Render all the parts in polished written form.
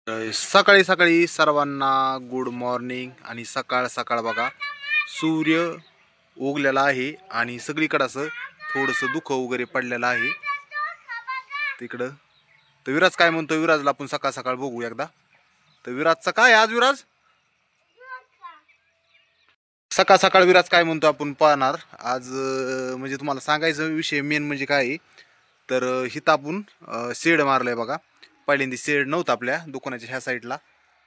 सकाळी सकाळी सर्वांना गुड मॉर्निंग. आणि सकाळ सकाळ बघा सूर्य उगलेला आहे आणि सगळीकडे असं थोडंसं दुःख वगैरे पडलेलं आहे तिकडं. तर विराज काय म्हणतो, विराजला आपण सकाळ सकाळ बघू एकदा. तर विराजचं काय आज, विराज सकाळ सकाळ विराज काय म्हणतो आपण पाहणार आज. म्हणजे तुम्हाला सांगायचं विषय मेन म्हणजे काय आहे, तर हिथं आपण शेड मारलंय बघा. पहिल्यांदा शेड नव्हतं आपल्या दुकानाच्या ह्या साईडला,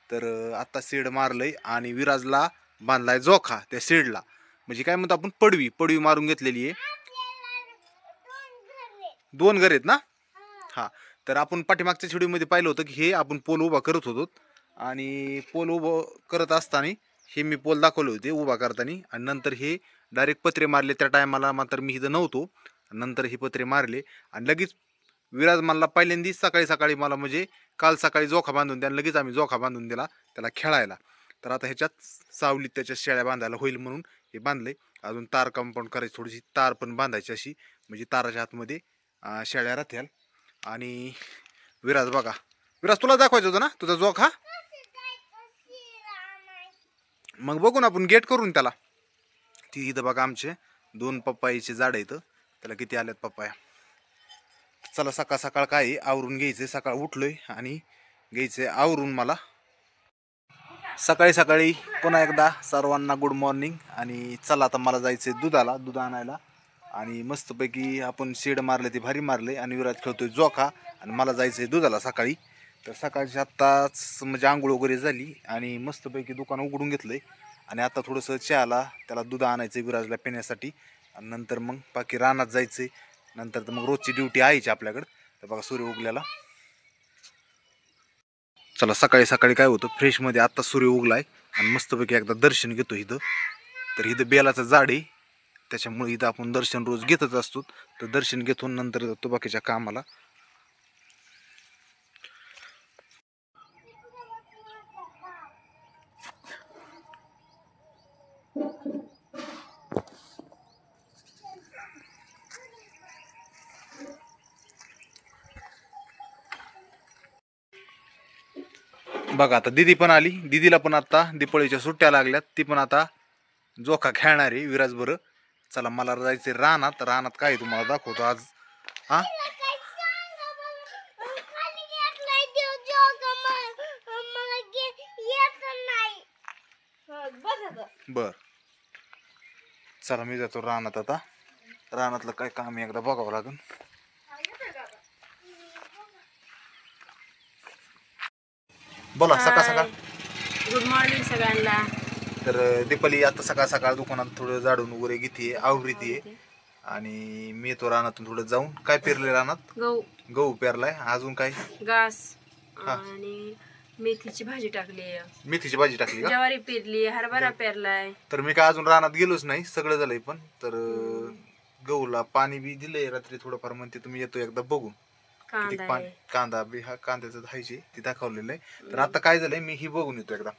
तर आत्ता शेड मारलंय आणि विराजला बांधलाय जोखा त्या शेडला. म्हणजे काय म्हणतो आपण पडवी पडवी मारून घेतलेली आहे. दोन घर आहेत ना. हा, तर आपण पाठीमागच्या व्हिडिओमध्ये पाहिलं होतं की हे आपण पोल उभा करत होतो आणि पोल उभं करत असताना हे मी पोल दाखवले होते उभा करताना, आणि नंतर हे डायरेक्ट पत्रे मारले. त्या टायमाला मात्र मी इथं नव्हतो, नंतर हे पत्रे मारले आणि लगेच विराज मला पहिल्यांदा सकाळी सकाळी मला म्हणजे काल सकाळी जोखा बांधून द्या, लगेच आम्ही जोखा बांधून दिला त्याला खेळायला. तर आता ह्याच्यात सावलीत त्याच्या शेळ्या बांधायला होईल म्हणून हे बांधले. अजून तार कंपाऊंड करायची, थोडीशी तार पण बांधायची अशी, म्हणजे ताराच्या आतमध्ये शेळ्या राहत्याल. आणि विराज बघा, विराज तुला दाखवायचं होतं ना तुझा जोखा, मग बघू ना आपण गेट करून त्याला. ती इथं बघा आमचे 2 पप्पाईचे झाड आहेत, त्याला किती आल्यात पप्पाया. चला सकाळ सकाळ काय आवरून घ्यायचे, सकाळ उठलोय आणि घ्यायचे आवरून मला. सकाळी सकाळी पुन्हा एकदा सर्वांना गुड मॉर्निंग. आणि चला आता मला जायचंय दुधाला, दूध आणायला. आणि मस्तपैकी आपण शेड मारले ते भारी मारले आणि विराज खेळतोय जोखा आणि मला जायचंय दुधाला सकाळी. तर सकाळची आत्ताच म्हणजे आंघोळ वगैरे झाली आणि मस्तपैकी दुकान उघडून घेतलंय आणि आता थोडंसं चहाला त्याला दूध आणायचं विराजला पिण्यासाठी. आणि नंतर मग बाकी रानात जायचंय. नंतर तर मग रोजची ड्युटी आहेची आपल्याकडं. तर बघा सूर्य उगल्याला. चला सकाळी सकाळी काय होतं फ्रेशमध्ये आत्ता सूर्य उगलाय आणि मस्तपैकी एकदा दर्शन घेतो इथं. तर इथं बेलाचं झाड आहे, त्याच्यामुळे इथं आपण दर्शन रोज घेतच असतो. तर दर्शन घेतो नंतर जातो बाकीच्या कामाला. बघा आता दिदी पण आली, दिदीला पण आता दिपाळीच्या सुट्ट्या लागल्यात, ती पण आता जोखा खेळणार आहे विराज बरं. चला मला जायचंय रानात. रानात काय तुम्हाला दाखवतो आज. हा बर, चला मी जातो रानात आता. रानातलं काय काम एकदा बघावं लागेल. बोला सकाळ सकाळ. गुड मॉर्निंग सगळ्यांना. तर दीपाली आता सकाळ सकाळ दुकानात थोडं झाडून वगैरे घेते, आवरीते. आणि मी तो रानातून थोडं जाऊन काय पेरले रानात, गहू गहू पेरलाय. अजून काय घास आणि मेथीची भाजी टाकली, मेथीची भाजी टाकली का, ज्वारी पेरली, हरभरा पेरलाय. तर मी काय अजून रानात गेलोच नाही, सगळं झालंय. पण तर गहूला पाणी बी दिलंय रात्री थोडंफार, म्हणते तुम्ही येतो एकदा बघून किती पाणी. कांदा बी हा कांद्याचं धायचे ते दाखवलेलं आहे. तर आता काय झालंय मी ही बघून येतो एकदा.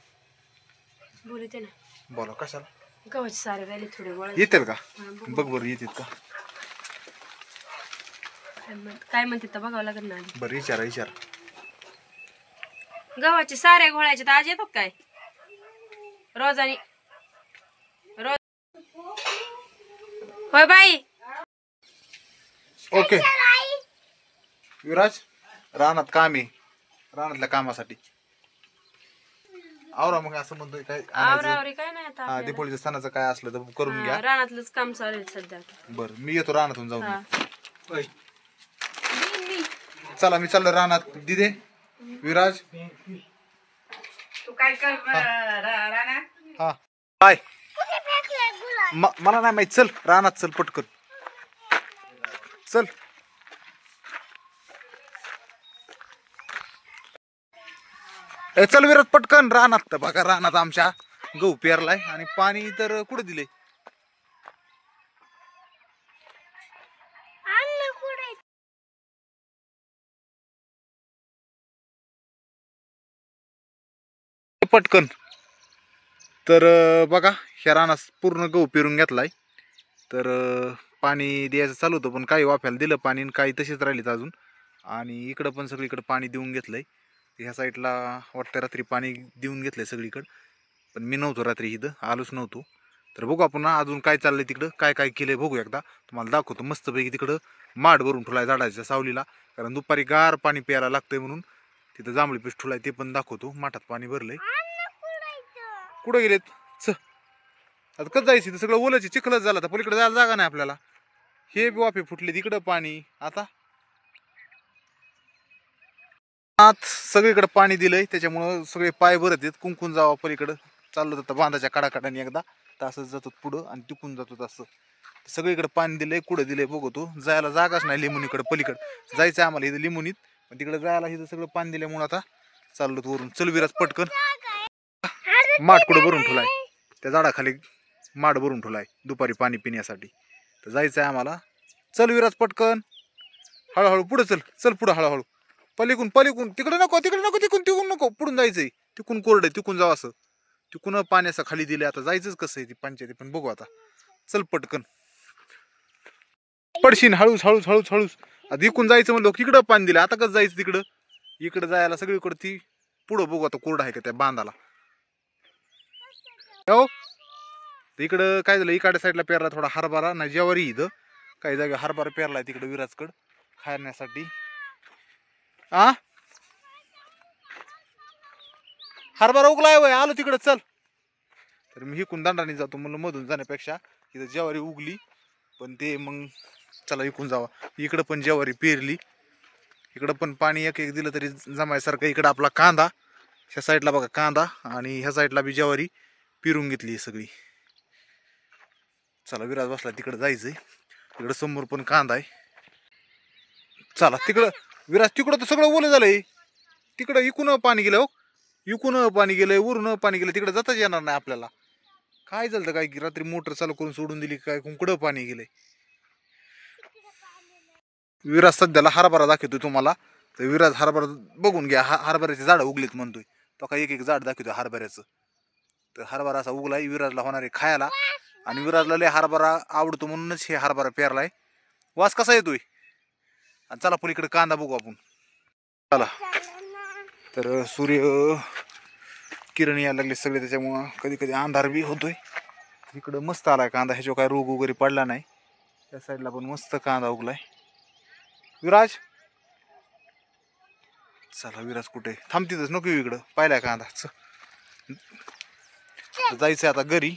बोलते ना, बोला कशाला. गव्हाचे सारे राहिले थोडे वळ येतील का बघ बरं, येतील का काय म्हणते तर बघावं लागेल ना. बरं विचारा विचारा. गव्हाचे सारे घोळायचे तर आज येतात काय रोजानी रोज. होय बाई. ओके विराज, रानात काम आहे, रानातल्या कामासाठी आवरा. मग असं म्हणतोय काय आवरावरी काय नाही आता. हा, दीपावलीच्या सणाचं काय असलं तर करून घ्या. रानातलंच काम चालू आहे सध्या. बरं मी येतो रानातून जाऊन. चला मी चाललो रानात. दिदे विराज तू काय कर रानात. हा काय मला नाही माहित. चल रानात चल पटकन चल. चल विराज पटकन रानात. तर बघा रानात आमच्या गहू पेरलाय आणि पाणी तर कुठे दिले. पटकन. तर बघा ह्या रानात पूर्ण गहू पेरून घेतलाय. तर पाणी द्यायचं चालू होतं, पण काही वाफ्याला दिलं पाणी, काही तसेच राहिलेत अजून. आणि इकडं पण सगळीकडे पाणी देऊन घेतलंय. ह्या साईडला वाटतं रात्री पाणी देऊन घेतलंय सगळीकडं, पण मी नव्हतो रात्री इथं, आलोच नव्हतो. तर बघू आपण अजून काय चाललंय तिकडं, काय काय केलंय बघू एकदा, तुम्हाला दाखवतो. मस्तपैकी तिकडं माठ भरून ठेवलाय झाडाच्या सावलीला, कारण दुपारी गार पाणी प्यायला लागतंय म्हणून तिथं जांभळी पीठ ठेवलाय, ते पण दाखवतो. माठात पाणी भरलंय. कुठं गेलेत आता कसं जायचं, इथं सगळं ओलंच चिखलच झाला, तर पलीकडे जायला जागा नाही आपल्याला. हे वाफे फुटले तिकडं पाणी. आता आत सगळीकडे पाणी दिलंय, त्याच्यामुळं सगळे पाय भरत आहेत. कुंकून जावं पलीकडं चाललं जातं बांधाच्या कडाकडाने, एकदा तसंच जातो पुढं आणि टिकून जातो. तसं सगळीकडे पाणी दिलंय. कुठं दिलंय बघतो, जायला जागाच नाही. लिमुनीकडे पलीकडे जायचं आम्हाला, इथं लिमुनीत, पण तिकडे जायला इथं सगळं पाणी दिल्यामुळे आता चाललो वरून. चल विराज पटकन. माठ कुठं भरून ठेवलाय, त्या झाडाखाली माठ भरून ठेवलाय दुपारी पाणी पिण्यासाठी. तर जायचंय आम्हाला. चल विराज पटकन, हळूहळू पुढं चल, चल पुढं हळूहळू. पलीकून पलीकून, तिकडे नको, तिकडे नको, तिकून नको, पुढून जायचंय. तिकून कोरडे, तिकून जावं असं, तिकून पाणी असं खाली दिले. आता जायचंच कसं आहे ती पंचायती, पण बघू आता. चल पटकन, पडशीन. हळूच हळूच हळूच हळूच. आता इकून जायचं म्हणलं, तिकडं पाणी दिलं. आता कसं जायचं तिकडं, इकडं जायला सगळीकडे ती पुढं बघू आता कोरडा आहे का त्या बांधाला. हो इकडं काय झालं, इकडच्या साईडला पेरला थोडा हरभरा, नाही ज्वारी. इथं काही जागा हरभरा पेरलाय तिकडं विराजकड खाण्यासाठी. आ हरभरा उगलाय वय, आलो तिकडं. चल. तर मी इकून दंडाने जातो म्हणलं, मधून जाण्यापेक्षा इथं ज्वारी उगली, पण ते मग चला इकून जावा. इकडं पण ज्वारी पेरली, इकडं पण पाणी एक एक दिलं तरी जमायसारखं. इकडं आपला कांदा, ह्या साईडला बघा कांदा, आणि ह्या साईडला बी ज्वारी पेरून घेतली सगळी. चला विराज बसला, तिकडं जायचंय. तिकडं समोर पण कांदा आहे. चला तिकडं विराज, तिकडं तर सगळं ओलं झालंय. तिकडं इकून पाणी गेलं, हो इकून पाणी गेलंय, वरून पाणी गेलं. तिकडे जाताच येणार नाही आपल्याला. काय झालं काय की रात्री मोटर चालू करून सोडून दिली काय, कुंकडं पाणी गेलंय. विराज सध्याला हरभरा दाखवतोय तुम्हाला. तर विराज हरभरा बघून घ्या. हरभऱ्याचे झाड उगलीत म्हणतोय तो, का एक एक झाड दाखवतोय हरभऱ्याचं. तर हरभरा असा उगलाय, विराजला होणार आहे खायला. आणि विराजला लय हरभरा आवडतो म्हणूनच हे हरभरा पेरलाय. वास कसा येतोय. आणि चला पलीकडे कांदा बघू आपण. चला. तर सूर्य किरण यायला लागले सगळे, त्याच्यामुळं कधी कधी अंधार बी होतोय. इकडं मस्त आलाय कांदा, ह्याच्यावर काय रोग वगैरे पडला नाही. त्या साईडला पण मस्त कांदा उगलाय. विराज चला, विराज कुठे थांबतीतच नको इकडं, पाहिलाय कांदा. जायचंय आता घरी.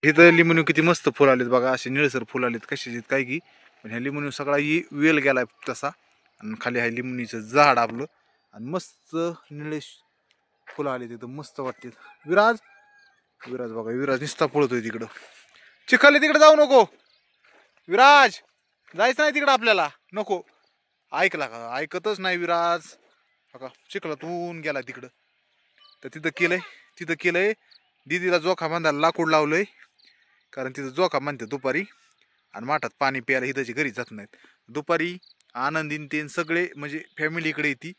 इथं लिंबू किती मस्त फुल आलेत बघा, असे निळसर फुल आलेत कशाचे काय की, पण ह्या लिंबू सगळा वेल गेलाय तसा. आणि खाली आहे लिंबूचं झाड आपलं, आणि मस्त निळे फुलं आले तिथं, मस्त वाटते. विराज विराज बघा, विराज निस्ता पळतोय तिकडं. चिखल तिकडे जाऊ नको विराज, जायचं नाही तिकडं आपल्याला, नको. ऐकला का, ऐकतच नाही विराज. बघा चिखलातून गेला तिकडं. तर तिथं केलंय दिदीला जोखा बांधायला लाकूड लावलंय, कारण तिथं जोखा बांधते दुपारी. आणि माठात पाणी प्यायला इथंची घरी जात नाहीत दुपारी. आनंदीन तेन सगळे म्हणजे फॅमिली इकडे येते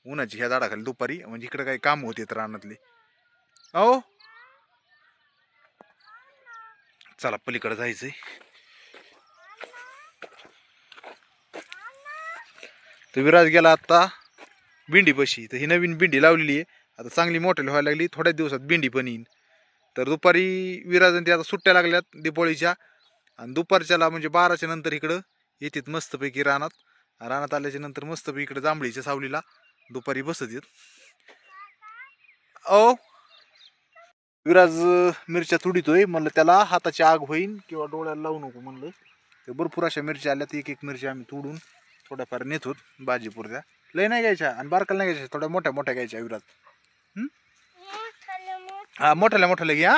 उन्हाची ह्या झाडाखाली दुपारी, म्हणजे इकडे काही काम होते रानातले. अहो चला पलीकडे जायचंय. तर विराज गेला आता भेंडी बशी. तर ही नवीन भेंडी लावलेली आहे, आता चांगली मोठ्याला व्हायला लागली. थोड्याच दिवसात भेंडी पण येईन. तर दुपारी विराजन ते आता सुट्ट्या लागल्यात दिपोळीच्या, आणि दुपारच्याला म्हणजे 12च्या नंतर इकडं येतात मस्तपैकी रानात आल्याच्या नंतर मस्तपैकी इकडे जांभळीच्या सावलीला दुपारी बसत येत. ओ विराज मिरच्या तुडितोय, म्हणलं त्याला हाताची आग होईन किंवा डोळ्याला लावू नको म्हणलं. ते भरपूर अशा मिरच्या आल्यात, एक एक मिरची आम्ही तोडून थोड्याफार नेत होत भाजीपुरत्या. लय नाही घ्यायच्या आणि बारकाला नाही घ्यायच्या, थोड्या मोठ्या मोठ्या घ्यायच्या विराज. हा मोठ्याला घ्या.